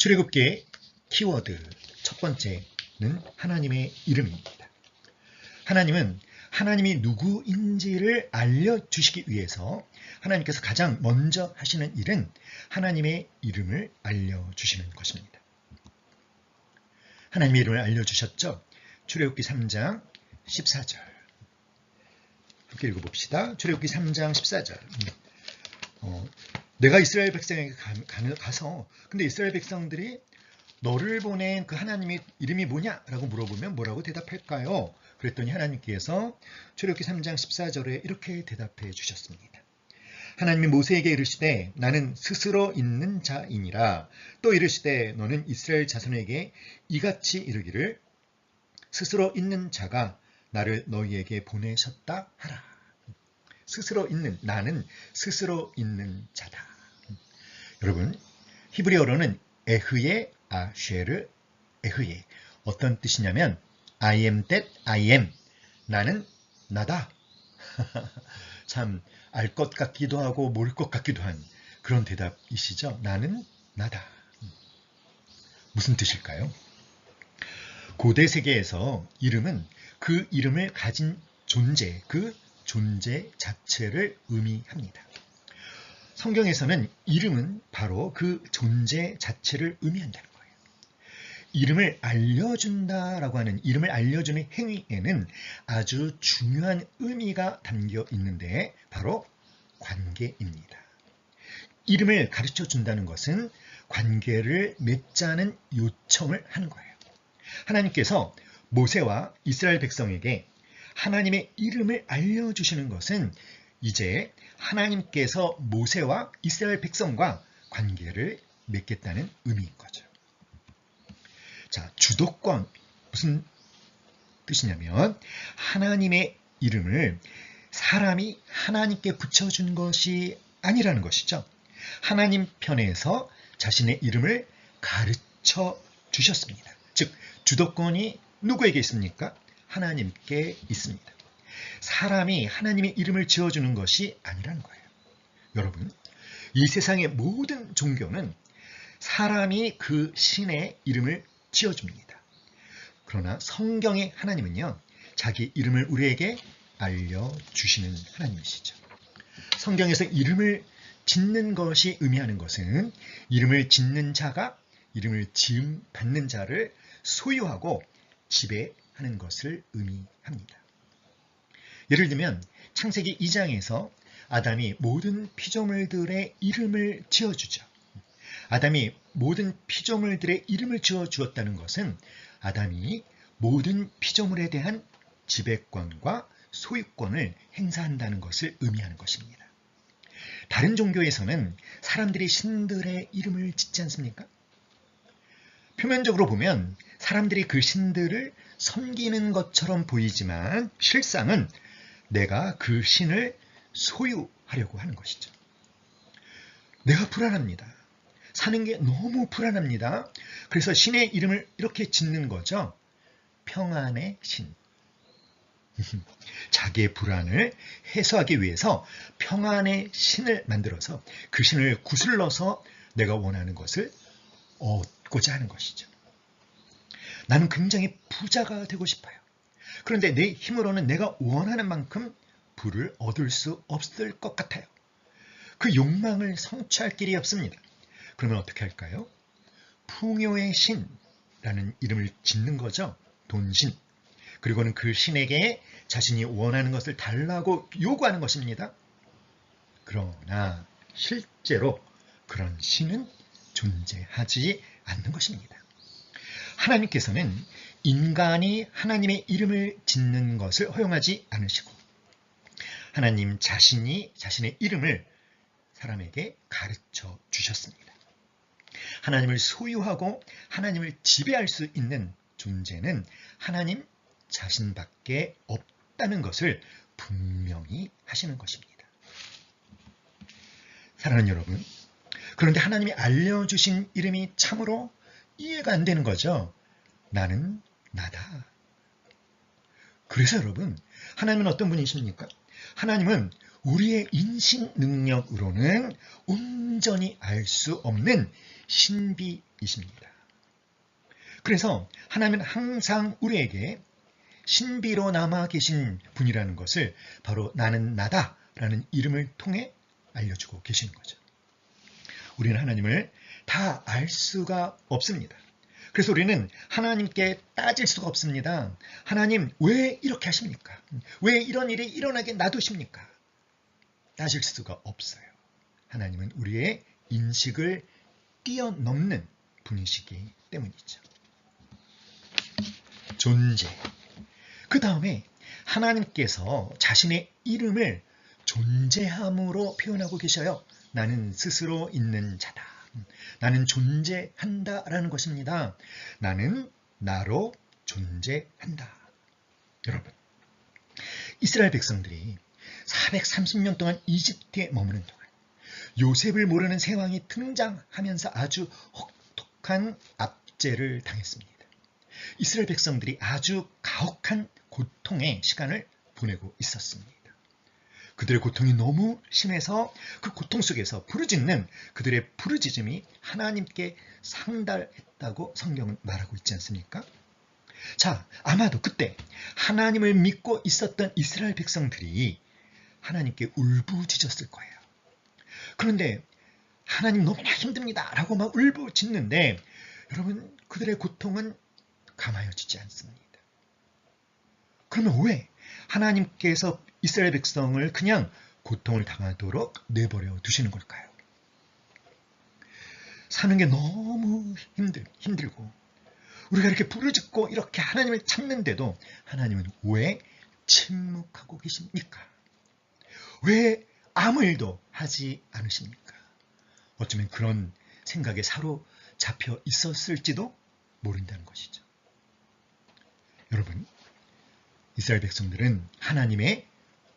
출애굽기의 키워드 첫 번째는 하나님의 이름입니다. 하나님은 하나님이 누구인지를 알려주시기 위해서 하나님께서 가장 먼저 하시는 일은 하나님의 이름을 알려주시는 것입니다. 하나님의 이름을 알려주셨죠? 출애굽기 3장 14절 함께 읽어봅시다. 출애굽기 3장 14절 내가 이스라엘 백성에게 가서 근데 이스라엘 백성들이 너를 보낸 그 하나님의 이름이 뭐냐라고 물어보면 뭐라고 대답할까요? 그랬더니 하나님께서 출애굽기 3장 14절에 이렇게 대답해 주셨습니다. 하나님이 모세에게 이르시되 나는 스스로 있는 자이니라. 또 이르시되 너는 이스라엘 자손에게 이같이 이르기를 스스로 있는 자가 나를 너희에게 보내셨다 하라. 스스로 있는, 나는 스스로 있는 자다. 여러분, 히브리어로는 에흐예 아쉐르 에흐예, 어떤 뜻이냐면 I am that I am, 나는 나다. 참 알 것 같기도 하고 모를 것 같기도 한 그런 대답이시죠. 나는 나다. 무슨 뜻일까요? 고대 세계에서 이름은 그 이름을 가진 존재, 그 존재 자체를 의미합니다. 성경에서는 이름은 바로 그 존재 자체를 의미한다는 거예요. 이름을 알려준다라고 하는, 이름을 알려주는 행위에는 아주 중요한 의미가 담겨 있는데 바로 관계입니다. 이름을 가르쳐 준다는 것은 관계를 맺자는 요청을 하는 거예요. 하나님께서 모세와 이스라엘 백성에게 하나님의 이름을 알려주시는 것은 이제 하나님께서 모세와 이스라엘 백성과 관계를 맺겠다는 의미인 거죠. 자, 주도권, 무슨 뜻이냐면 하나님의 이름을 사람이 하나님께 붙여준 것이 아니라는 것이죠. 하나님 편에서 자신의 이름을 가르쳐 주셨습니다. 즉, 주도권이 누구에게 있습니까? 하나님께 있습니다. 사람이 하나님의 이름을 지어주는 것이 아니라는 거예요. 여러분, 이 세상의 모든 종교는 사람이 그 신의 이름을 지어줍니다. 그러나 성경의 하나님은요, 자기 이름을 우리에게 알려주시는 하나님이시죠. 성경에서 이름을 짓는 것이 의미하는 것은 이름을 짓는 자가 이름을 지음 받는 자를 소유하고 지배하는 것을 의미합니다. 예를 들면 창세기 2장에서 아담이 모든 피조물들의 이름을 지어주죠. 아담이 모든 피조물들의 이름을 지어주었다는 것은 아담이 모든 피조물에 대한 지배권과 소유권을 행사한다는 것을 의미하는 것입니다. 다른 종교에서는 사람들이 신들의 이름을 짓지 않습니까? 표면적으로 보면 사람들이 그 신들을 섬기는 것처럼 보이지만 실상은 내가 그 신을 소유하려고 하는 것이죠. 내가 불안합니다. 사는 게 너무 불안합니다. 그래서 신의 이름을 이렇게 짓는 거죠. 평안의 신. 자기의 불안을 해소하기 위해서 평안의 신을 만들어서 그 신을 구슬러서 내가 원하는 것을 얻고자 하는 것이죠. 나는 굉장히 부자가 되고 싶어요. 그런데 내 힘으로는 내가 원하는 만큼 부를 얻을 수 없을 것 같아요. 그 욕망을 성취할 길이 없습니다. 그러면 어떻게 할까요? 풍요의 신이라는 이름을 짓는 거죠. 돈신. 그리고는 그 신에게 자신이 원하는 것을 달라고 요구하는 것입니다. 그러나 실제로 그런 신은 존재하지 않는 것입니다. 하나님께서는 인간이 하나님의 이름을 짓는 것을 허용하지 않으시고 하나님 자신이 자신의 이름을 사람에게 가르쳐 주셨습니다. 하나님을 소유하고 하나님을 지배할 수 있는 존재는 하나님 자신밖에 없다는 것을 분명히 하시는 것입니다. 사랑하는 여러분, 그런데 하나님이 알려주신 이름이 참으로 이해가 안 되는 거죠. 나는 나다. 그래서 여러분, 하나님은 어떤 분이십니까? 하나님은 우리의 인식 능력으로는 온전히 알 수 없는 신비이십니다. 그래서 하나님은 항상 우리에게 신비로 남아 계신 분이라는 것을 바로 나는 나다 라는 이름을 통해 알려주고 계시는 거죠. 우리는 하나님을 다 알 수가 없습니다. 그래서 우리는 하나님께 따질 수가 없습니다. 하나님 왜 이렇게 하십니까? 왜 이런 일이 일어나게 놔두십니까? 따질 수가 없어요. 하나님은 우리의 인식을 뛰어넘는 분이시기 때문이죠. 존재. 그 다음에 하나님께서 자신의 이름을 존재함으로 표현하고 계셔요. 나는 스스로 있는 자다. 나는 존재한다 라는 것입니다. 나는 나로 존재한다. 여러분, 이스라엘 백성들이 430년 동안 이집트에 머무는 동안 요셉을 모르는 세왕이 등장하면서 아주 혹독한 압제를 당했습니다. 이스라엘 백성들이 아주 가혹한 고통의 시간을 보내고 있었습니다. 그들의 고통이 너무 심해서 그 고통 속에서 부르짖는 그들의 부르짖음이 하나님께 상달했다고 성경은 말하고 있지 않습니까? 자, 아마도 그때 하나님을 믿고 있었던 이스라엘 백성들이 하나님께 울부짖었을 거예요. 그런데 하나님 너무나 힘듭니다 라고 막 울부짖는데 여러분, 그들의 고통은 감하여지지 않습니다. 그러면 왜 하나님께서 이스라엘 백성을 그냥 고통을 당하도록 내버려 두시는 걸까요? 사는 게 너무 힘들고 우리가 이렇게 부르짖고 이렇게 하나님을 찾는데도 하나님은 왜 침묵하고 계십니까? 왜 아무 일도 하지 않으십니까? 어쩌면 그런 생각에 사로잡혀 있었을지도 모른다는 것이죠. 여러분, 이스라엘 백성들은 하나님의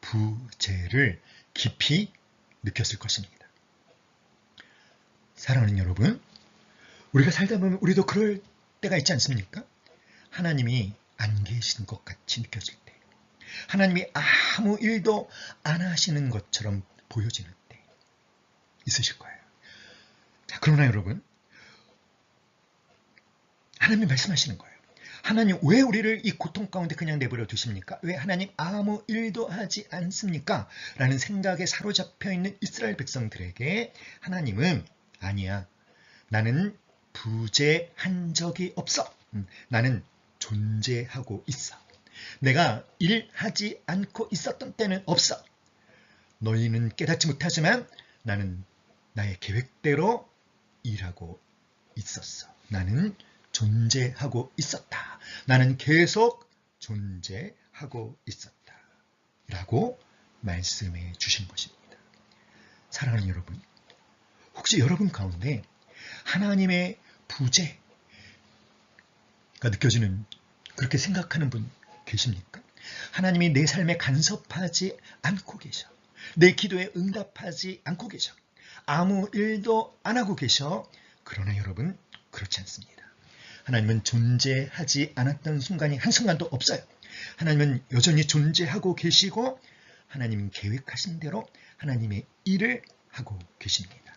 부재를 깊이 느꼈을 것입니다. 사랑하는 여러분, 우리가 살다 보면 우리도 그럴 때가 있지 않습니까? 하나님이 안 계신 것 같이 느껴질 때, 하나님이 아무 일도 안 하시는 것처럼 보여지는 때 있으실 거예요. 자, 그러나 여러분, 하나님이 말씀하시는 거예요. 하나님 왜 우리를 이 고통 가운데 그냥 내버려 두십니까? 왜 하나님 아무 일도 하지 않습니까? 라는 생각에 사로잡혀 있는 이스라엘 백성들에게 하나님은 아니야. 나는 부재한 적이 없어. 나는 존재하고 있어. 내가 일하지 않고 있었던 때는 없어. 너희는 깨닫지 못하지만 나는 나의 계획대로 일하고 있었어. 나는 존재하고 있었다. 나는 계속 존재하고 있었다. 라고 말씀해 주신 것입니다. 사랑하는 여러분, 혹시 여러분 가운데 하나님의 부재가 느껴지는, 그렇게 생각하는 분 계십니까? 하나님이 내 삶에 간섭하지 않고 계셔. 내 기도에 응답하지 않고 계셔. 아무 일도 안 하고 계셔. 그러나 여러분, 그렇지 않습니다. 하나님은 존재하지 않았던 순간이 한순간도 없어요. 하나님은 여전히 존재하고 계시고 하나님은 계획하신 대로 하나님의 일을 하고 계십니다.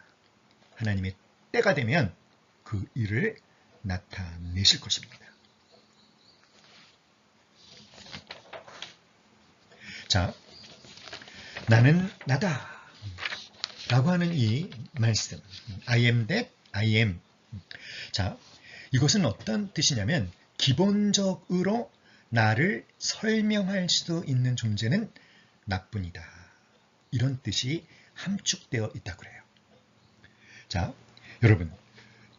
하나님의 때가 되면 그 일을 나타내실 것입니다. 자, 나는 나다 라고 하는 이 말씀, I am that I am. 자, 이것은 어떤 뜻이냐면 기본적으로 나를 설명할 수 있는 존재는 나뿐이다. 이런 뜻이 함축되어 있다고 그래요. 자, 여러분,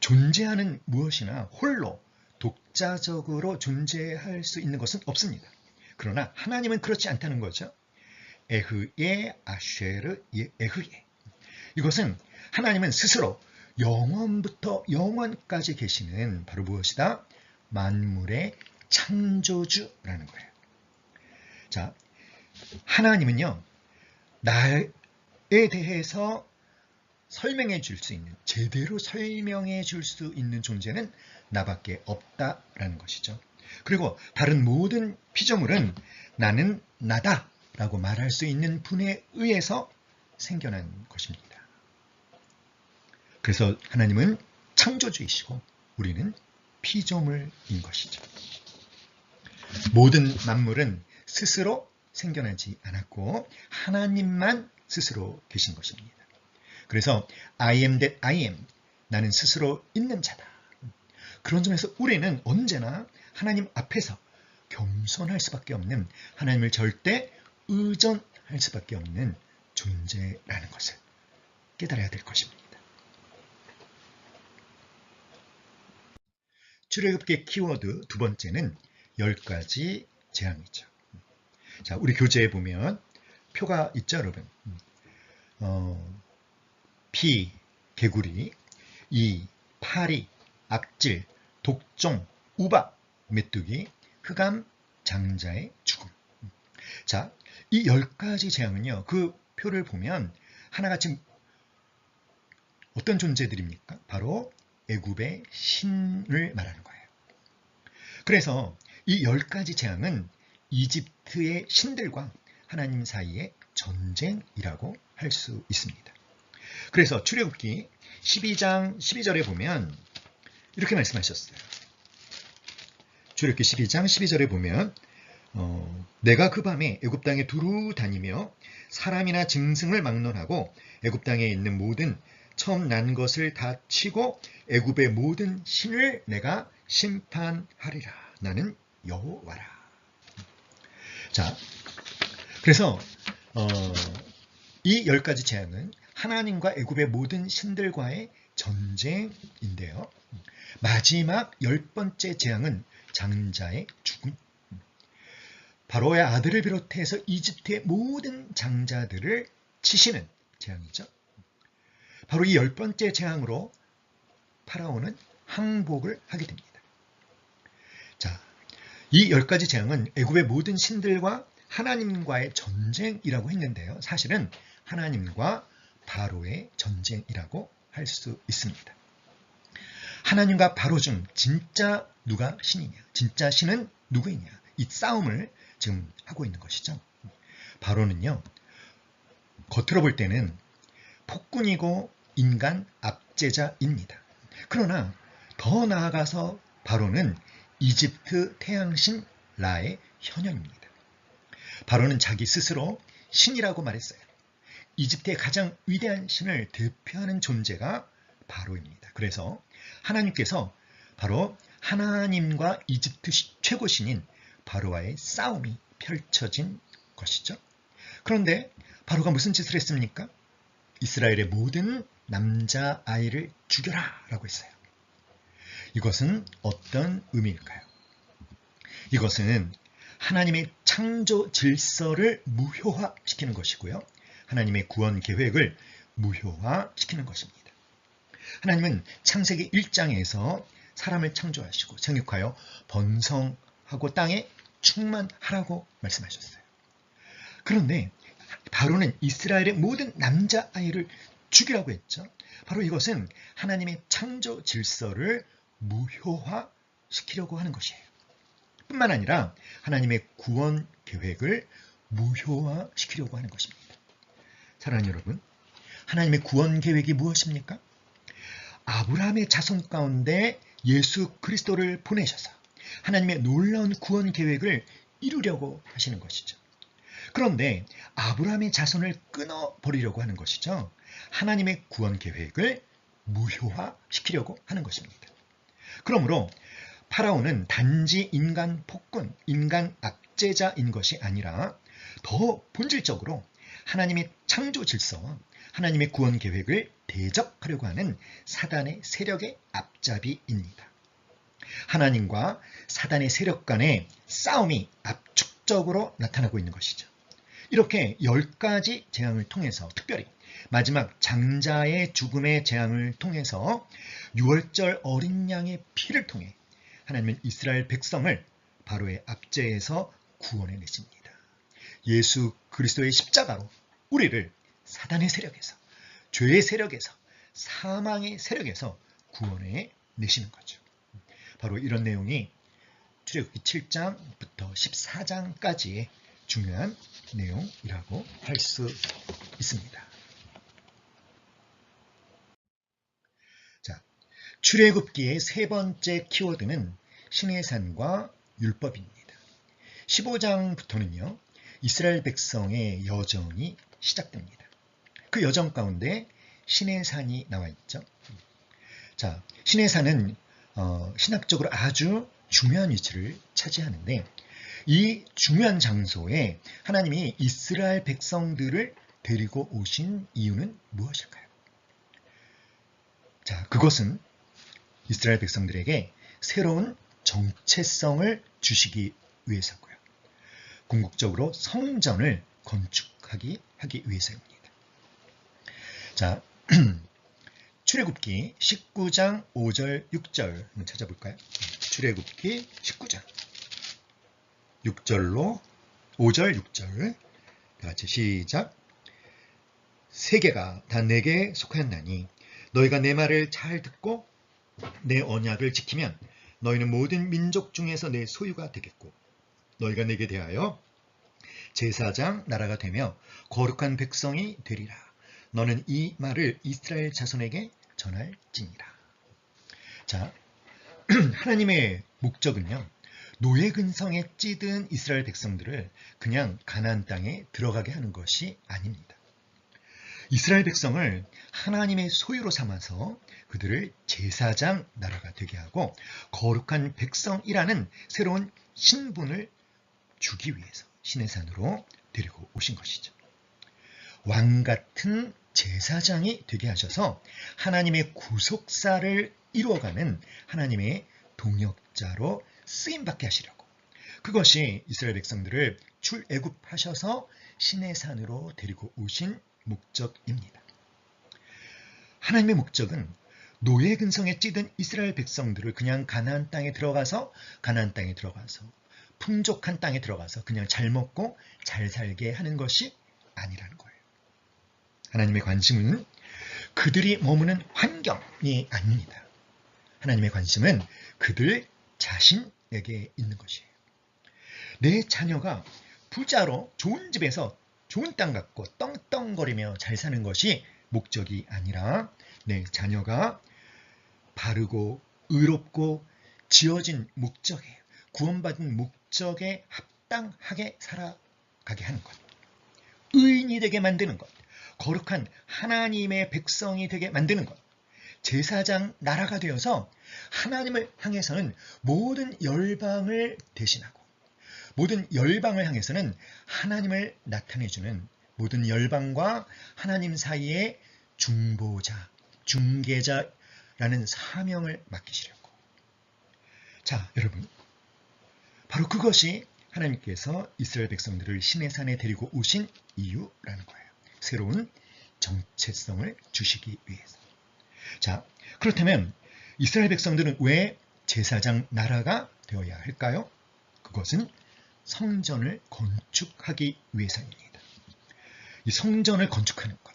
존재하는 무엇이나 홀로 독자적으로 존재할 수 있는 것은 없습니다. 그러나 하나님은 그렇지 않다는 거죠. 에흐예 아쉐르 에흐예. 이것은 하나님은 스스로 영원부터 영원까지 계시는 바로 무엇이다? 만물의 창조주라는 거예요. 자, 하나님은요, 나에 대해서 설명해 줄 수 있는, 제대로 설명해 줄 수 있는 존재는 나밖에 없다라는 것이죠. 그리고 다른 모든 피조물은 나는 나다 라고 말할 수 있는 분에 의해서 생겨난 것입니다. 그래서 하나님은 창조주이시고 우리는 피조물인 것이죠. 모든 만물은 스스로 생겨나지 않았고 하나님만 스스로 계신 것입니다. 그래서 I am that I am, 나는 스스로 있는 자다. 그런 점에서 우리는 언제나 하나님 앞에서 겸손할 수밖에 없는, 하나님을 절대 의존할 수밖에 없는 존재라는 것을 깨달아야 될 것입니다. 출애굽기 키워드 두 번째는 10가지 재앙이죠. 자, 우리 교재에 보면 표가 있죠, 여러분. 피, 개구리, 이, 파리, 악질, 독종, 우박, 메뚜기, 흑암, 장자의 죽음. 자, 이 10가지 재앙은요, 그 표를 보면 하나같이 어떤 존재들입니까? 바로 애굽의 신을 말하는 거예요. 그래서 이 10가지 재앙은 이집트의 신들과 하나님 사이의 전쟁이라고 할 수 있습니다. 그래서 출애굽기 12장 12절에 보면 이렇게 말씀하셨어요. 출애굽기 12장 12절에 보면 내가 그 밤에 애굽 땅에 두루 다니며 사람이나 짐승을 막론하고 애굽 땅에 있는 모든 처음 난 것을 다 치고 애굽의 모든 신을 내가 심판하리라. 나는 여호와라. 자, 그래서 이 10가지 재앙은 하나님과 애굽의 모든 신들과의 전쟁인데요. 마지막 10번째 재앙은 장자의 죽음. 바로의 아들을 비롯해서 이집트의 모든 장자들을 치시는 재앙이죠. 바로 이 10번째 재앙으로 파라오는 항복을 하게 됩니다. 자, 이 10가지 재앙은 애굽의 모든 신들과 하나님과의 전쟁이라고 했는데요. 사실은 하나님과 바로의 전쟁이라고 할 수 있습니다. 하나님과 바로 중 진짜 누가 신이냐, 진짜 신은 누구이냐, 이 싸움을 지금 하고 있는 것이죠. 바로는요, 겉으로 볼 때는 폭군이고 인간 압제자입니다. 그러나 더 나아가서 바로는 이집트 태양신 라의 현현입니다. 바로는 자기 스스로 신이라고 말했어요. 이집트의 가장 위대한 신을 대표하는 존재가 바로입니다. 그래서 하나님께서 바로 하나님과 이집트 최고 신인 바로와의 싸움이 펼쳐진 것이죠. 그런데 바로가 무슨 짓을 했습니까? 이스라엘의 모든 남자아이를 죽여라 라고 했어요. 이것은 어떤 의미일까요? 이것은 하나님의 창조 질서를 무효화시키는 것이고요. 하나님의 구원 계획을 무효화시키는 것입니다. 하나님은 창세기 1장에서 사람을 창조하시고 생육하여 번성하고 땅에 충만하라고 말씀하셨어요. 그런데 바로는 이스라엘의 모든 남자아이를 죽이라고 했죠. 바로 이것은 하나님의 창조 질서를 무효화시키려고 하는 것이에요. 뿐만 아니라 하나님의 구원 계획을 무효화시키려고 하는 것입니다. 사랑하는 여러분, 하나님의 구원 계획이 무엇입니까? 아브라함의 자손 가운데 예수 그리스도를 보내셔서 하나님의 놀라운 구원 계획을 이루려고 하시는 것이죠. 그런데 아브라함의 자손을 끊어버리려고 하는 것이죠. 하나님의 구원 계획을 무효화시키려고 하는 것입니다. 그러므로 파라오는 단지 인간 폭군, 인간 압제자인 것이 아니라 더 본질적으로 하나님의 창조 질서와 하나님의 구원 계획을 대적하려고 하는 사단의 세력의 앞잡이입니다. 하나님과 사단의 세력 간의 싸움이 압축적으로 나타나고 있는 것이죠. 이렇게 10가지 재앙을 통해서, 특별히 마지막 장자의 죽음의 재앙을 통해서 6월절 어린 양의 피를 통해 하나님은 이스라엘 백성을 바로의 압제에서 구원해 내십니다. 예수 그리스도의 십자가로 우리를 사단의 세력에서, 죄의 세력에서, 사망의 세력에서 구원해 내시는 거죠. 바로 이런 내용이 출애굽기 7장부터 14장까지의 중요한 내용이라고 할 수 있습니다. 자, 출애굽기의 세 번째 키워드는 시내산과 율법입니다. 15장부터는요. 이스라엘 백성의 여정이 시작됩니다. 그 여정 가운데 시내산이 나와 있죠. 자, 시내산은 신학적으로 아주 중요한 위치를 차지하는데 이 중요한 장소에 하나님이 이스라엘 백성들을 데리고 오신 이유는 무엇일까요? 자, 그것은 이스라엘 백성들에게 새로운 정체성을 주시기 위해서고요. 궁극적으로 성전을 건축하기 위해서입니다. 자, 출애굽기 19장 5절 6절 한번 찾아볼까요? 출애굽기 19장 6절로 5절 6절 같이 시작. 세계가 다 내게 속하였나니 너희가 내 말을 잘 듣고 내 언약을 지키면 너희는 모든 민족 중에서 내 소유가 되겠고 너희가 내게 대하여 제사장 나라가 되며 거룩한 백성이 되리라. 너는 이 말을 이스라엘 자손에게 전할지니라. 자, 하나님의 목적은요. 노예 근성에 찌든 이스라엘 백성들을 그냥 가나안 땅에 들어가게 하는 것이 아닙니다. 이스라엘 백성을 하나님의 소유로 삼아서 그들을 제사장 나라가 되게 하고 거룩한 백성이라는 새로운 신분을 주기 위해서 시내산으로 데리고 오신 것이죠. 왕 같은 제사장이 되게 하셔서 하나님의 구속사를 이루어가는 하나님의 동역자로 쓰임받게 하시려고, 그것이 이스라엘 백성들을 출애굽하셔서 시내산으로 데리고 오신 목적입니다. 하나님의 목적은 노예 근성에 찌든 이스라엘 백성들을 그냥 가나안 땅에 들어가서 풍족한 땅에 들어가서 그냥 잘 먹고 잘 살게 하는 것이 아니라는 거예요. 하나님의 관심은 그들이 머무는 환경이 아닙니다. 하나님의 관심은 그들 자신에게 있는 것이에요. 내 자녀가 부자로 좋은 집에서 좋은 땅 갖고 떵떵거리며 잘 사는 것이 목적이 아니라 내 자녀가 바르고 의롭고 지어진 목적에, 구원받은 목적에 합당하게 살아가게 하는 것, 의인이 되게 만드는 것, 거룩한 하나님의 백성이 되게 만드는 것, 제사장 나라가 되어서 하나님을 향해서는 모든 열방을 대신하고 모든 열방을 향해서는 하나님을 나타내주는 모든 열방과 하나님 사이의 중보자, 중개자라는 사명을 맡기시려고. 자, 여러분, 바로 그것이 하나님께서 이스라엘 백성들을 시내산에 데리고 오신 이유라는 거예요. 새로운 정체성을 주시기 위해서. 자, 그렇다면 이스라엘 백성들은 왜 제사장 나라가 되어야 할까요? 그것은 성전을 건축하기 위해서입니다. 이 성전을 건축하는 것.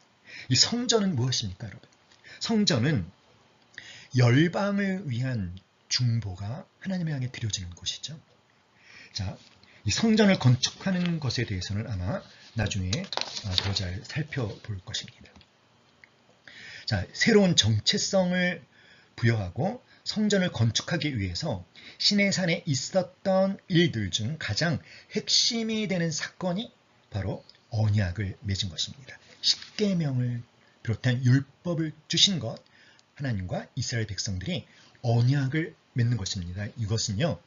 이 성전은 무엇입니까, 여러분? 성전은 열방을 위한 중보가 하나님을 향해 드려지는 곳이죠. 자, 이 성전을 건축하는 것에 대해서는 아마 나중에 더 잘 살펴볼 것입니다. 자, 새로운 정체성을 부여하고 성전을 건축하기 위해서 시내산에 있었던 일들 중 가장 핵심이 되는 사건이 바로 언약을 맺은 것입니다. 십계명을 비롯한 율법을 주신 것, 하나님과 이스라엘 백성들이 언약을 맺는 것입니다. 이것은요,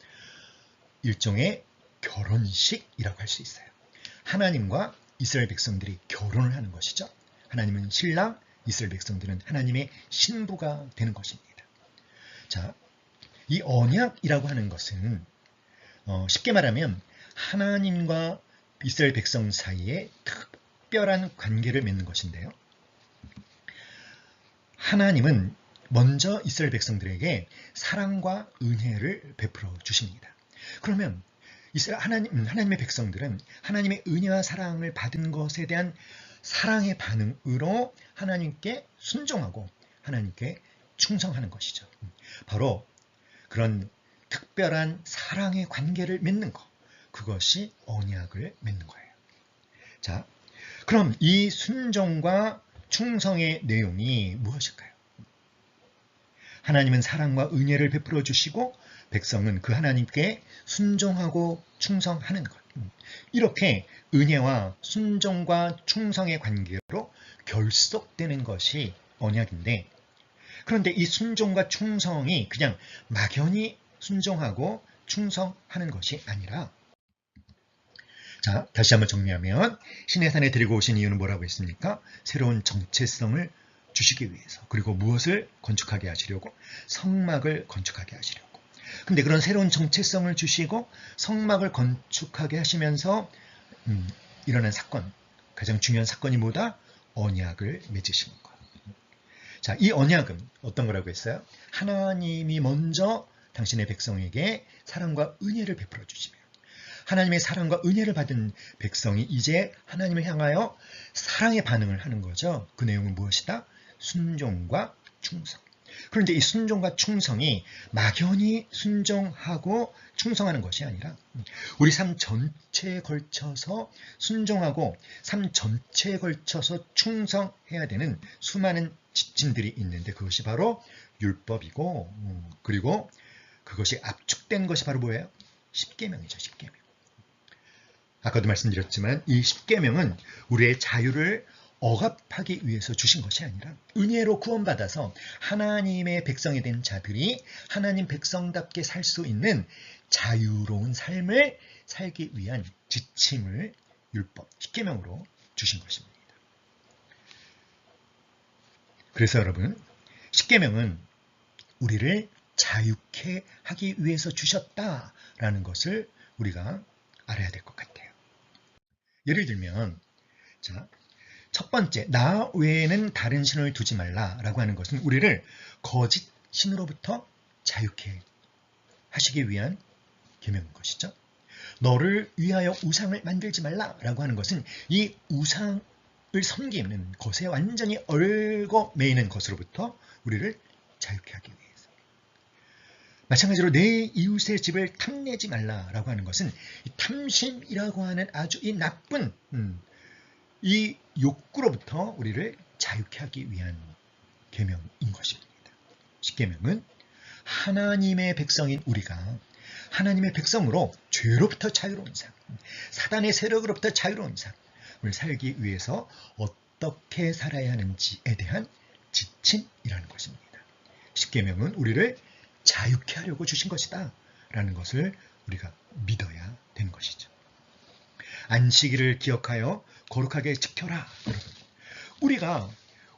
일종의 결혼식이라고 할 수 있어요. 하나님과 이스라엘 백성들이 결혼을 하는 것이죠. 하나님은 신랑, 이스라엘 백성들은 하나님의 신부가 되는 것입니다. 자, 이 언약이라고 하는 것은 쉽게 말하면 하나님과 이스라엘 백성 사이에 특별한 관계를 맺는 것인데요. 하나님은 먼저 이스라엘 백성들에게 사랑과 은혜를 베풀어 주십니다. 그러면 하나님의 백성들은 하나님의 은혜와 사랑을 받은 것에 대한 사랑의 반응으로 하나님께 순종하고 하나님께 충성하는 것이죠. 바로 그런 특별한 사랑의 관계를 맺는 것, 그것이 언약을 맺는 거예요. 자, 그럼 이 순종과 충성의 내용이 무엇일까요? 하나님은 사랑과 은혜를 베풀어 주시고 백성은 그 하나님께 순종하고 충성하는 것. 이렇게 은혜와 순종과 충성의 관계로 결속되는 것이 언약인데, 그런데 이 순종과 충성이 그냥 막연히 순종하고 충성하는 것이 아니라, 자, 다시 한번 정리하면 신의 산에 데리고 오신 이유는 뭐라고 했습니까? 새로운 정체성을 주시기 위해서, 그리고 무엇을 건축하게 하시려고? 성막을 건축하게 하시려고. 근데 그런 새로운 정체성을 주시고 성막을 건축하게 하시면서 일어난 사건, 가장 중요한 사건이 뭐다? 언약을 맺으시는 것. 자, 이 언약은 어떤 거라고 했어요? 하나님이 먼저 당신의 백성에게 사랑과 은혜를 베풀어 주시며, 하나님의 사랑과 은혜를 받은 백성이 이제 하나님을 향하여 사랑의 반응을 하는 거죠. 그 내용은 무엇이다? 순종과 충성. 그런데 이 순종과 충성이 막연히 순종하고 충성하는 것이 아니라 우리 삶 전체에 걸쳐서 순종하고 삶 전체에 걸쳐서 충성해야 되는 수많은 지침들이 있는데, 그것이 바로 율법이고, 그리고 그것이 압축된 것이 바로 뭐예요? 십계명이죠. 십계명. 아까도 말씀드렸지만 이 십계명은 우리의 자유를 억압하기 위해서 주신 것이 아니라 은혜로 구원받아서 하나님의 백성이 된 자들이 하나님 백성답게 살 수 있는 자유로운 삶을 살기 위한 지침을 율법, 십계명으로 주신 것입니다. 그래서 여러분, 십계명은 우리를 자유케 하기 위해서 주셨다라는 것을 우리가 알아야 될 것 같아요. 예를 들면, 자, 첫 번째, 나 외에는 다른 신을 두지 말라라고 하는 것은 우리를 거짓 신으로부터 자유케 하시기 위한 계명인 것이죠. 너를 위하여 우상을 만들지 말라라고 하는 것은 이 우상을 섬기는 것에 완전히 얽어매이는 것으로부터 우리를 자유케 하기 위해서. 마찬가지로 내 이웃의 집을 탐내지 말라라고 하는 것은 이 탐심이라고 하는 아주 이 나쁜 이 욕구로부터 우리를 자유케 하기 위한 계명인 것입니다. 십계명은 하나님의 백성인 우리가 하나님의 백성으로 죄로부터 자유로운 삶, 사단의 세력으로부터 자유로운 삶을 살기 위해서 어떻게 살아야 하는지에 대한 지침이라는 것입니다. 십계명은 우리를 자유케 하려고 주신 것이다 라는 것을 우리가 믿어야 되는 것이죠. 안식일을 기억하여 거룩하게 지켜라. 여러분, 우리가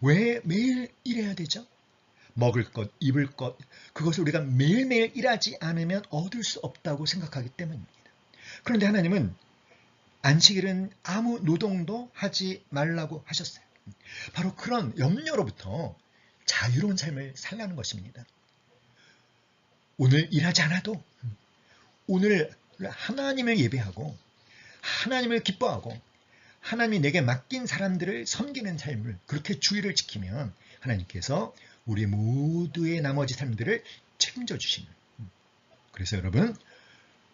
왜 매일 일해야 되죠? 먹을 것, 입을 것, 그것을 우리가 매일매일 일하지 않으면 얻을 수 없다고 생각하기 때문입니다. 그런데 하나님은 안식일은 아무 노동도 하지 말라고 하셨어요. 바로 그런 염려로부터 자유로운 삶을 살라는 것입니다. 오늘 일하지 않아도 오늘 하나님을 예배하고 하나님을 기뻐하고 하나님이 내게 맡긴 사람들을 섬기는 삶을, 그렇게 주의를 지키면 하나님께서 우리 모두의 나머지 삶들을 책임져 주시는, 그래서 여러분,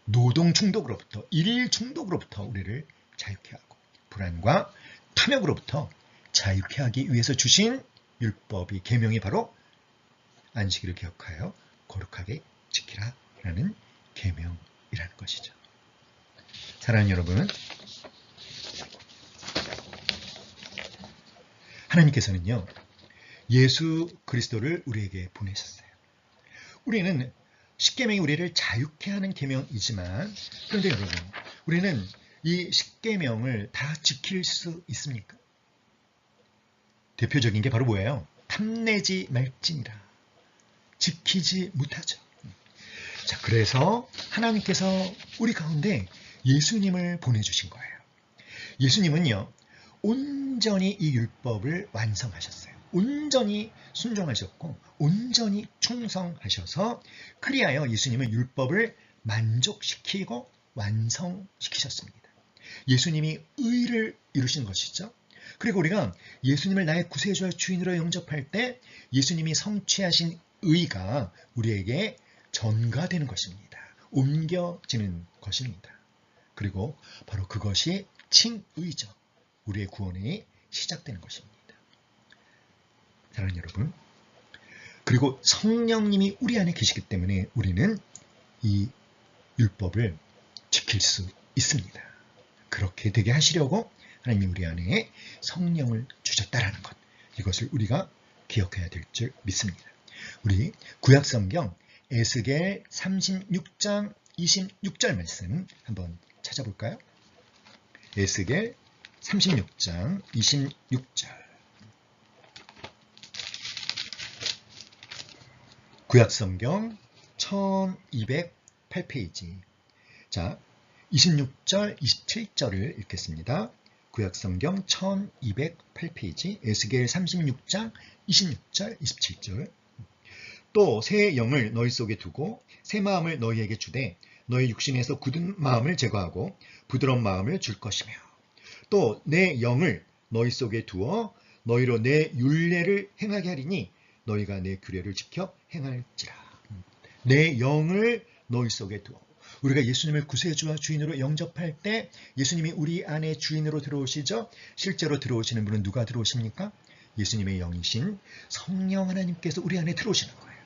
노동 중독으로부터, 일 중독으로부터 우리를 자유케 하고 불안과 탐욕으로부터 자유케 하기 위해서 주신 율법이, 계명이 바로 안식일을 기억하여 거룩하게 지키라 라는 계명이라는 것이죠. 사랑하는 여러분, 하나님께서는요, 예수 그리스도를 우리에게 보내셨어요. 우리는 십계명이 우리를 자유케 하는 계명이지만, 그런데 여러분, 우리는 이 십계명을 다 지킬 수 있습니까? 대표적인 게 바로 뭐예요? 탐내지 말지니라. 지키지 못하죠. 자, 그래서 하나님께서 우리 가운데 예수님을 보내주신 거예요. 예수님은요, 온전히 이 율법을 완성하셨어요. 온전히 순종하셨고 온전히 충성하셔서, 그리하여 예수님은 율법을 만족시키고 완성시키셨습니다. 예수님이 의를 이루신 것이죠. 그리고 우리가 예수님을 나의 구세주와 주인으로 영접할 때 예수님이 성취하신 의가 우리에게 전가되는 것입니다. 옮겨지는 것입니다. 그리고 바로 그것이 칭의죠. 우리의 구원이 시작되는 것입니다. 사랑하는 여러분, 그리고 성령님이 우리 안에 계시기 때문에 우리는 이 율법을 지킬 수 있습니다. 그렇게 되게 하시려고 하나님이 우리 안에 성령을 주셨다라는 것, 이것을 우리가 기억해야 될 줄 믿습니다. 우리 구약성경 에스겔 36장 26절 말씀 한번 찾아볼까요? 에스겔 36장 26절. 구약성경 1208페이지. 자, 26절, 27절을 읽겠습니다. 구약성경 1208페이지, 에스겔 36장 26절, 27절. 또 새 영을 너희 속에 두고 새 마음을 너희에게 주되 너희 육신에서 굳은 마음을 제거하고 부드러운 마음을 줄 것이며 또 내 영을 너희 속에 두어 너희로 내 율례를 행하게 하리니 너희가 내 규례를 지켜 행할지라. 내 영을 너희 속에 두어. 우리가 예수님을 구세주와 주인으로 영접할 때 예수님이 우리 안에 주인으로 들어오시죠. 실제로 들어오시는 분은 누가 들어오십니까? 예수님의 영이신 성령 하나님께서 우리 안에 들어오시는 거예요.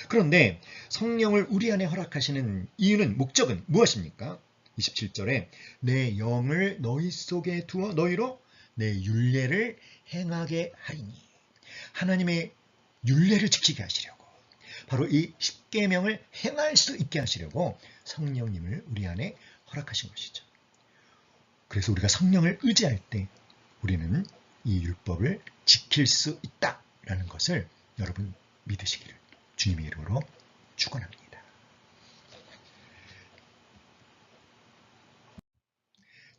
그런데 성령을 우리 안에 허락하시는 이유는, 목적은 무엇입니까? 27절에 내 영을 너희 속에 두어 너희로 내 율례를 행하게 하리니, 하나님의 율례를 지키게 하시려고, 바로 이 십계명을 행할 수 있게 하시려고 성령님을 우리 안에 허락하신 것이죠. 그래서 우리가 성령을 의지할 때 우리는 이 율법을 지킬 수 있다라는 것을 여러분 믿으시기를 주님의 이름으로 축원합니다.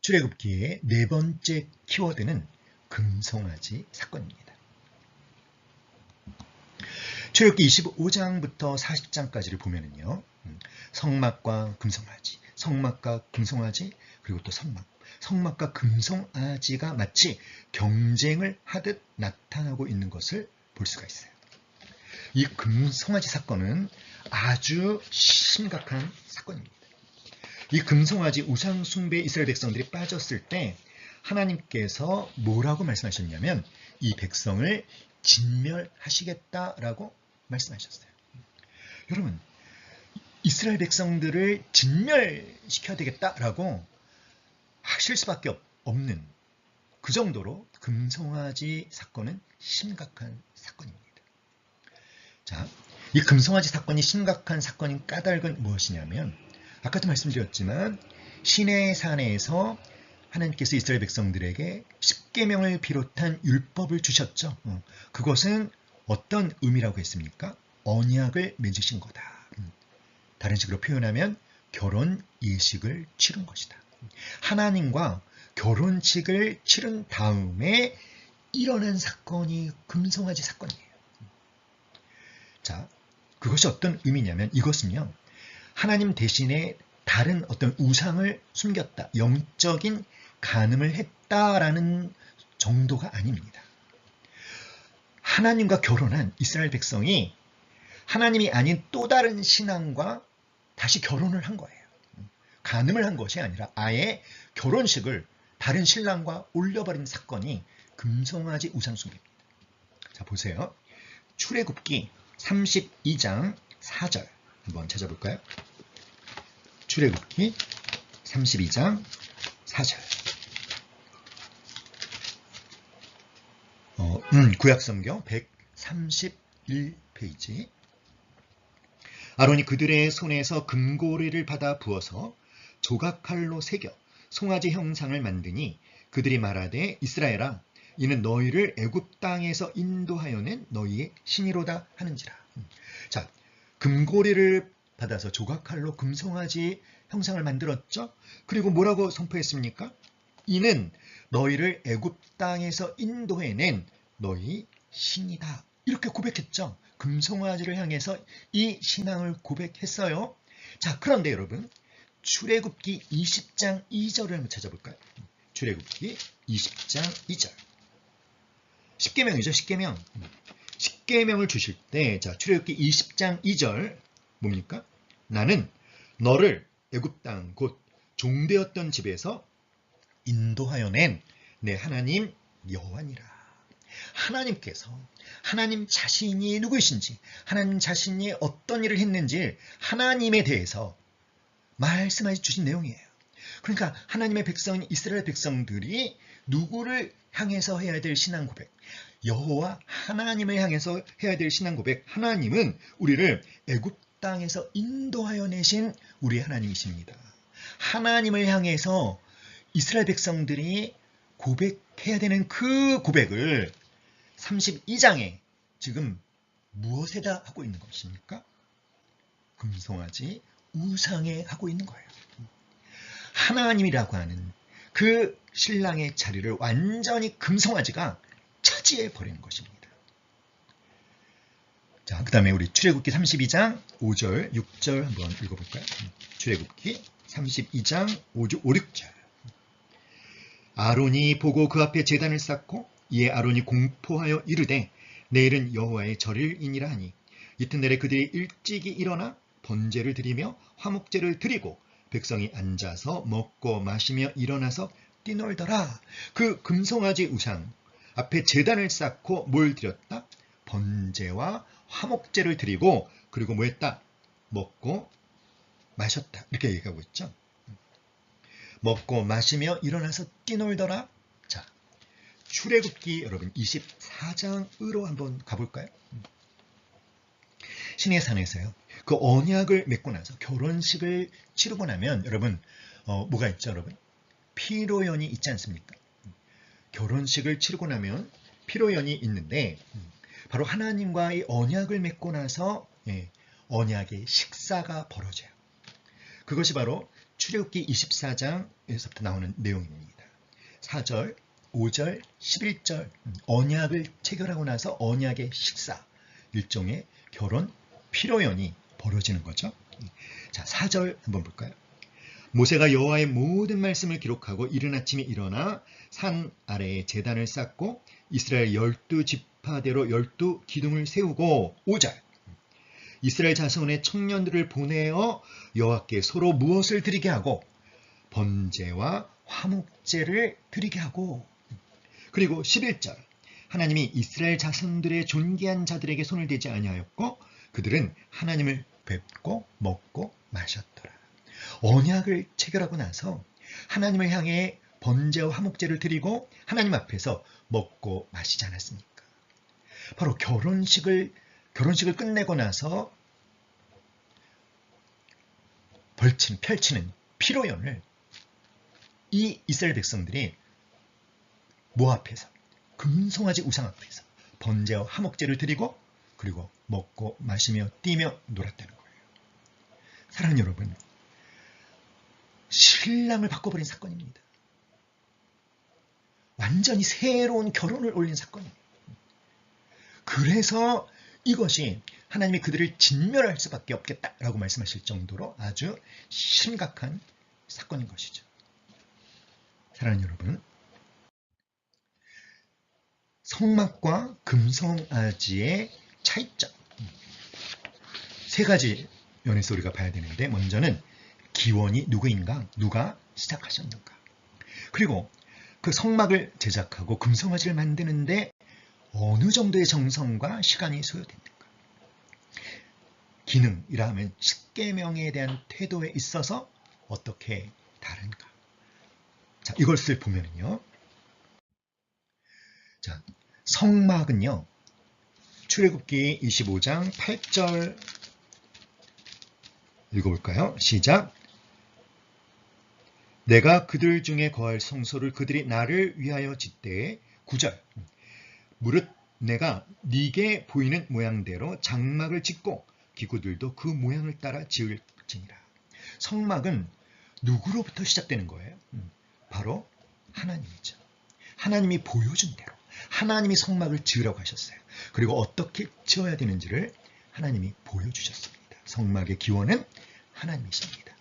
출애굽기의 네 번째 키워드는 금송아지 사건입니다. 출애굽기 25장부터 40장까지를 보면은요, 성막과 금송아지, 성막과 금송아지, 그리고 또 성막과 금송아지가 마치 경쟁을 하듯 나타나고 있는 것을 볼 수가 있어요. 이 금송아지 사건은 아주 심각한 사건입니다. 이 금송아지 우상 숭배 이스라엘 백성들이 빠졌을 때 하나님께서 뭐라고 말씀하셨냐면 이 백성을 진멸하시겠다라고 말씀하셨어요. 여러분, 이스라엘 백성들을 진멸시켜야 되겠다라고 하실 수밖에 없는, 그 정도로 금송아지 사건은 심각한 사건입니다. 자, 이 금송아지 사건이 심각한 사건인 까닭은 무엇이냐면, 아까도 말씀드렸지만 시내산에서 하나님께서 이스라엘 백성들에게 십계명을 비롯한 율법을 주셨죠. 그것은 어떤 의미라고 했습니까? 언약을 맺으신 거다. 다른 식으로 표현하면 결혼 예식을 치른 것이다. 하나님과 결혼식을 치른 다음에 일어난 사건이 금송아지 사건이에요. 자, 그것이 어떤 의미냐면, 이것은요, 하나님 대신에 다른 어떤 우상을 숨겼다, 영적인 간음을 했다라는 정도가 아닙니다. 하나님과 결혼한 이스라엘 백성이 하나님이 아닌 또 다른 신앙과 다시 결혼을 한 거예요. 간음을 한 것이 아니라 아예 결혼식을 다른 신랑과 올려버린 사건이 금송아지 우상숭배입니다. 자, 보세요. 출애굽기 32장 4절 한번 찾아볼까요? 출애굽기 32장 4절. 구약성경 131페이지. 아론이 그들의 손에서 금고리를 받아 부어서 조각칼로 새겨 송아지 형상을 만드니 그들이 말하되 이스라엘아, 이는 너희를 애굽 땅에서 인도하여 낸 너희의 신이로다 하는지라. 자, 금고리를 받아서 조각칼로 금송아지 형상을 만들었죠. 그리고 뭐라고 선포했습니까? 이는 너희를 애굽 땅에서 인도해낸 너희 신이다. 이렇게 고백했죠. 금송아지를 향해서 이 신앙을 고백했어요. 자, 그런데 여러분, 출애굽기 20장 2절을 한번 찾아볼까요? 출애굽기 20장 2절. 십계명이죠, 십계명. 십계명을 주실 때, 자, 출애굽기 20장 2절 뭡니까? 나는 너를 애굽 땅 곧 종되었던 집에서 인도하여 낸 내 하나님 여호와니라. 하나님께서 하나님 자신이 누구이신지, 하나님 자신이 어떤 일을 했는지 하나님에 대해서 말씀해 주신 내용이에요. 그러니까 하나님의 백성인 이스라엘 백성들이 누구를 향해서 해야 될 신앙 고백, 여호와 하나님을 향해서 해야 될 신앙 고백, 하나님은 우리를 애굽 땅에서 인도하여 내신 우리 하나님이십니다. 하나님을 향해서 이스라엘 백성들이 고백해야 되는 그 고백을 32장에 지금 무엇에다 하고 있는 것입니까? 금송아지 우상에 하고 있는 거예요. 하나님이라고 하는 그 신랑의 자리를 완전히 금송아지가 차지해 버리는 것입니다. 자, 그 다음에 우리 출애굽기 32장 5절, 6절 한번 읽어볼까요? 출애굽기 32장 5, 6절. 아론이 보고 그 앞에 제단을 쌓고 이에 아론이 공포하여 이르되 내일은 여호와의 절일이니라 하니 이튿날에 그들이 일찍이 일어나 번제를 드리며 화목제를 드리고 백성이 앉아서 먹고 마시며 일어나서 뛰놀더라. 그 금송아지 우상 앞에 제단을 쌓고 뭘 드렸다? 번제와 화목제를 드리고 그리고 뭐 했다? 먹고 마셨다. 이렇게 얘기하고 있죠. 먹고 마시며 일어나서 뛰놀더라. 자, 출애굽기 여러분 24장으로 한번 가볼까요? 신의 산에서요. 그 언약을 맺고 나서 결혼식을 치르고 나면 여러분 뭐가 있죠, 여러분? 피로연이 있지 않습니까? 결혼식을 치르고 나면 피로연이 있는데 바로 하나님과의 언약을 맺고 나서 언약의 식사가 벌어져요. 그것이 바로 출애굽기 24장에서부터 나오는 내용입니다. 4절, 5절, 11절 언약을 체결하고 나서 언약의 식사, 일종의 결혼 피로연이 벌어지는 거죠. 자, 4절 한번 볼까요? 모세가 여호와의 모든 말씀을 기록하고 이른 아침에 일어나 산 아래에 제단을 쌓고 이스라엘 12지파대로 12기둥을 세우고 5절 이스라엘 자손의 청년들을 보내어 여호와께 서로 무엇을 드리게 하고 번제와 화목제를 드리게 하고 그리고 11절 하나님이 이스라엘 자손들의 존귀한 자들에게 손을 대지 아니하였고 그들은 하나님을 뵙고 먹고 마셨더라. 언약을 체결하고 나서 하나님을 향해 번제와 화목제를 드리고 하나님 앞에서 먹고 마시지 않았습니까? 바로 결혼식을 끝내고 나서 펼치는 피로연을 이 이스라엘 백성들이 뭐 앞에서? 금송아지 우상 앞에서 번제와 화목제를 드리고 그리고 먹고 마시며 뛰며 놀았다는 거예요. 사랑하는 여러분, 신랑을 바꿔버린 사건입니다. 완전히 새로운 결혼을 올린 사건이에요. 그래서 이것이 하나님이 그들을 진멸할 수밖에 없겠다라고 말씀하실 정도로 아주 심각한 사건인 것이죠. 사랑하는 여러분, 성막과 금송아지의 차이점 세 가지 면에서 우리가 봐야 되는데 먼저는 기원이 누구인가? 누가 시작하셨는가? 그리고 그 성막을 제작하고 금송아지를 만드는데 어느 정도의 정성과 시간이 소요됐는가? 기능이라 하면 십계명에 대한 태도에 있어서 어떻게 다른가? 자, 이것을 보면요. 자, 성막은요. 출애굽기 25장 8절 읽어볼까요? 시작. 내가 그들 중에 거할 성소를 그들이 나를 위하여 짓되 9절 무릇 내가 네게 보이는 모양대로 장막을 짓고 기구들도 그 모양을 따라 지을지니라. 성막은 누구로부터 시작되는 거예요? 바로 하나님이죠. 하나님이 보여준 대로 하나님이 성막을 지으라고 하셨어요. 그리고 어떻게 지어야 되는지를 하나님이 보여주셨습니다. 성막의 기원은 하나님이십니다.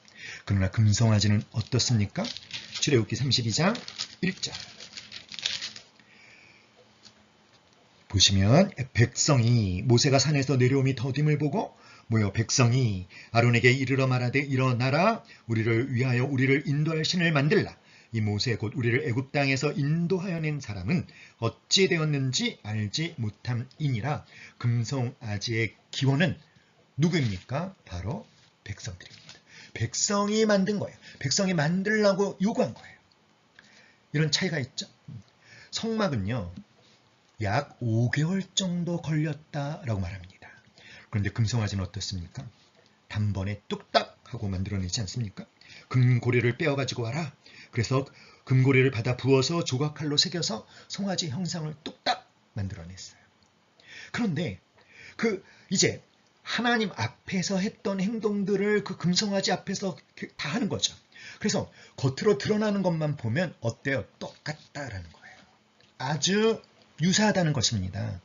그러나 금송아지는 어떻습니까? 출애굽기 32장 1절 보시면 백성이 모세가 산에서 내려옴이 더딤을 보고 모여 백성이 아론에게 이르러 말하되 일어나라 우리를 위하여 우리를 인도할 신을 만들라 이 모세 곧 우리를 애굽 땅에서 인도하여 낸 사람은 어찌 되었는지 알지 못함이니라. 금송아지의 기원은 누구입니까? 바로 백성들입니다. 백성이 만든 거예요. 백성이 만들라고 요구한 거예요. 이런 차이가 있죠. 성막은요, 약 5개월 정도 걸렸다라고 말합니다. 그런데 금송아지는 어떻습니까? 단번에 뚝딱 하고 만들어내지 않습니까? 금고리를 빼어가지고 와라. 그래서 금고리를 받아 부어서 조각칼로 새겨서 송아지 형상을 뚝딱 만들어냈어요. 그런데 이제 하나님 앞에서 했던 행동들을 그 금송아지 앞에서 다 하는 거죠. 그래서 겉으로 드러나는 것만 보면 어때요? 똑같다라는 거예요. 아주 유사하다는 것입니다.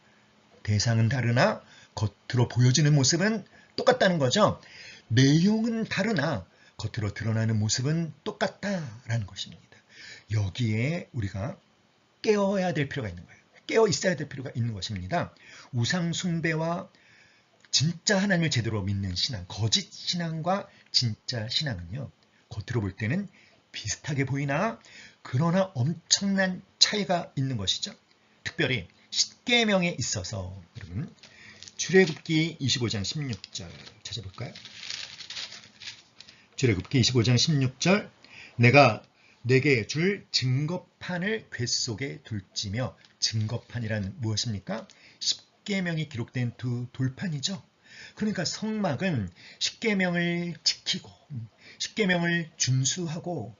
대상은 다르나 겉으로 보여지는 모습은 똑같다는 거죠. 내용은 다르나 겉으로 드러나는 모습은 똑같다라는 것입니다. 여기에 우리가 깨어야 될 필요가 있는 거예요. 깨어 있어야 될 필요가 있는 것입니다. 우상 숭배와 진짜 하나님을 제대로 믿는 신앙, 거짓 신앙과 진짜 신앙은요, 겉으로 볼 때는 비슷하게 보이나 그러나 엄청난 차이가 있는 것이죠. 특별히 십계명에 있어서 여러분 출애굽기 25장 16절 찾아볼까요? 출애굽기 25장 16절 내가 내게 줄 증거판을 궤속에 둘지며 증거판이란 무엇입니까? 십계명이 기록된 두 돌판이죠. 그러니까 성막은 십계명을 지키고 십계명을 준수하고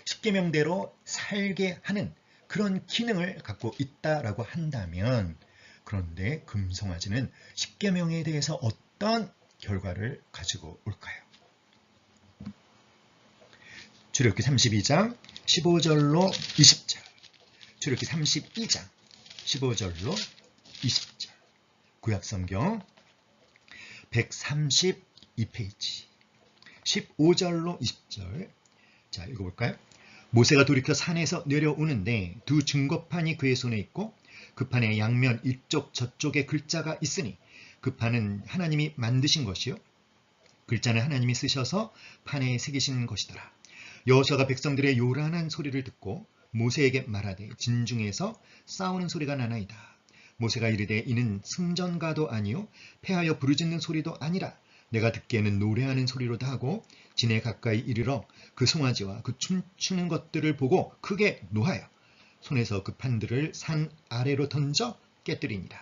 십계명대로 살게 하는 그런 기능을 갖고 있다라고 한다면, 그런데 금송아지는 십계명에 대해서 어떤 결과를 가지고 올까요? 출애굽기 32장 15절로 20절, 출애굽기 32장 15절로 20절, 구약성경 132페이지 15절로 20절. 자, 읽어볼까요? 모세가 돌이켜 산에서 내려오는데 두 증거판이 그의 손에 있고 그 판의 양면 이쪽 저쪽에 글자가 있으니 그 판은 하나님이 만드신 것이요 글자는 하나님이 쓰셔서 판에 새기신 것이더라. 여호수아가 백성들의 요란한 소리를 듣고 모세에게 말하되 진중에서 싸우는 소리가 나나이다. 모세가 이르되 이는 승전가도 아니요 패하여 부르짖는 소리도 아니라 내가 듣기에는 노래하는 소리로다 하고 진에 가까이 이르러 그 송아지와 그 춤추는 것들을 보고 크게 노하여 손에서 그 판들을 산 아래로 던져 깨뜨리니라.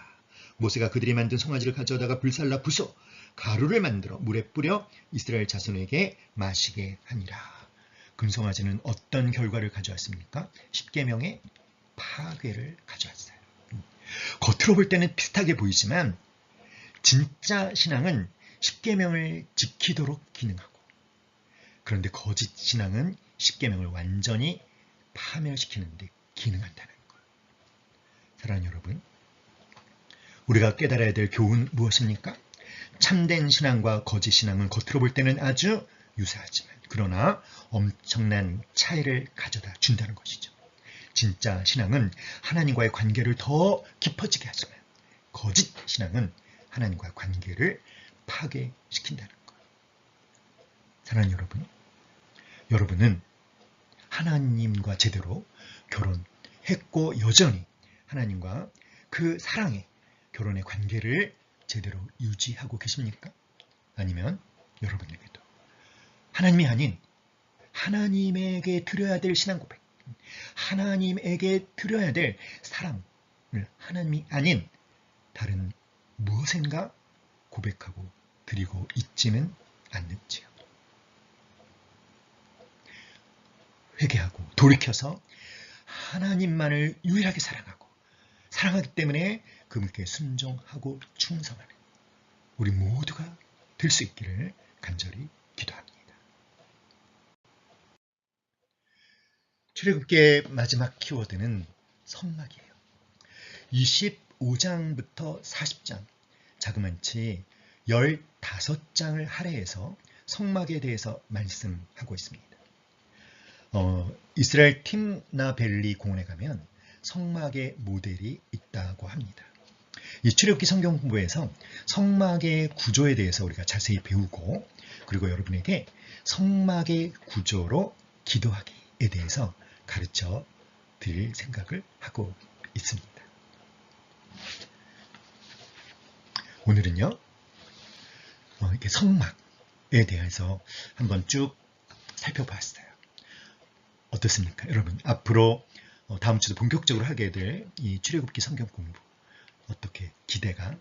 모세가 그들이 만든 송아지를 가져다가 불살라 부숴 가루를 만들어 물에 뿌려 이스라엘 자손에게 마시게 하니라. 금송아지는 어떤 결과를 가져왔습니까? 십계명의 파괴를 가져왔어요. 겉으로 볼 때는 비슷하게 보이지만 진짜 신앙은 십계명을 지키도록 기능하고, 그런데 거짓 신앙은 십계명을 완전히 파멸시키는 데 기능한다는 거예요. 사랑하는 여러분, 우리가 깨달아야 될 교훈은 무엇입니까? 참된 신앙과 거짓 신앙은 겉으로 볼 때는 아주 유사하지만 그러나 엄청난 차이를 가져다 준다는 것이죠. 진짜 신앙은 하나님과의 관계를 더 깊어지게 하지만 거짓 신앙은 하나님과의 관계를 파괴시킨다는 거예요. 사랑하는 여러분, 여러분은 하나님과 제대로 결혼했고 여전히 하나님과 그 사랑의 결혼의 관계를 제대로 유지하고 계십니까? 아니면 여러분에게도 하나님이 아닌 하나님에게 드려야 될 신앙 고백, 하나님에게 드려야 될 사랑을 하나님이 아닌 다른 무엇인가 고백하고 드리고 있지는 않는지요. 회개하고 돌이켜서 하나님만을 유일하게 사랑하기 때문에 그분께 순종하고 충성하는 우리 모두가 될 수 있기를 간절히 기도합니다. 출애굽기의 마지막 키워드는 성막이에요. 25장부터 40장, 자그만치 15장을 할애해서 성막에 대해서 말씀하고 있습니다. 이스라엘 팀나벨리 공원에 가면 성막의 모델이 있다고 합니다. 이 출애굽기 성경 공부에서 성막의 구조에 대해서 우리가 자세히 배우고, 그리고 여러분에게 성막의 구조로 기도하기에 대해서 가르쳐 드릴 생각을 하고 있습니다. 오늘은요, 이렇게 성막에 대해서 한번 쭉 살펴봤어요. 어떻습니까? 여러분, 앞으로 다음 주도 본격적으로 하게 될 이 출애굽기 성경 공부 어떻게 기대가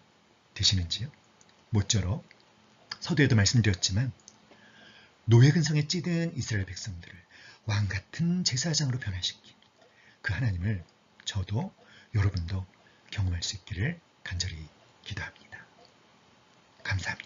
되시는지요? 모쪼록 서두에도 말씀드렸지만 노예 근성에 찌든 이스라엘 백성들을 왕 같은 제사장으로 변화시킨 그 하나님을 저도 여러분도 경험할 수 있기를 간절히 기도합니다. 감사합니다.